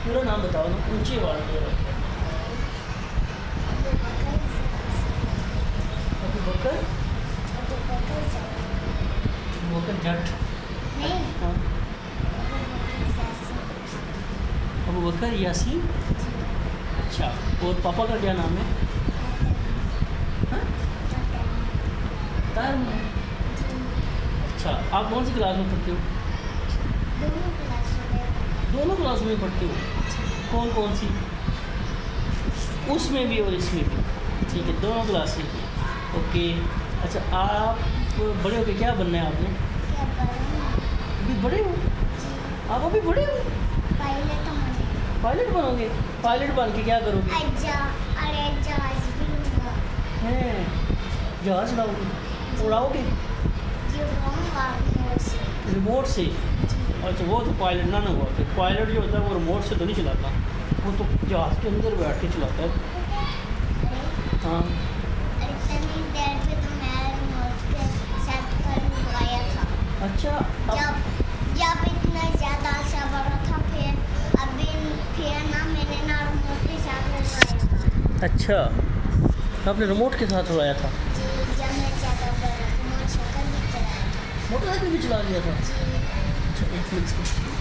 पूरा नाम बताओ ना, ऊंची आवाज़ में। अबू बकर, अबू बकर जट। हाँ, अबू बकर यासीन। अच्छा, और पापा का क्या नाम है? हाँ? तार। अच्छा, आप कौन सी क्लास में पढ़ते हो? दोनों क्लास में पढ़ते हो? कौन कौन सी? उसमें भी और इसमें भी? ठीक है, दोनों क्लास में। ओके। अच्छा, आप बड़े होके क्या बनना है आपने? अभी बड़े हो आप? अभी बड़े हो? पायलट बनोगे? पायलट बन के क्या करोगे? हैं, जहाज उड़ाओगे? उड़ाओगे रिमोट से? अच्छा, वो तो पायलट ना हुआ। फिर पायलट जो होता है वो रिमोट से तो नहीं चलाता, वो तो जहाज़ के अंदर बैठ के चलाता है। हाँ। अच्छा, जब इतना ज़्यादा अच्छा बड़ा था, फिर ना मैंने ना रिमोट के साथ उड़ाया था। अच्छा, आपने रिमोट के साथ उड़ाया था? जी, जब मैं ज़्यादा बड़ा था, मोटरसाइकिल भी चलाया था। मोटरसाइकिल भी चला लिया था? जी। अच्छा, एक मिनट।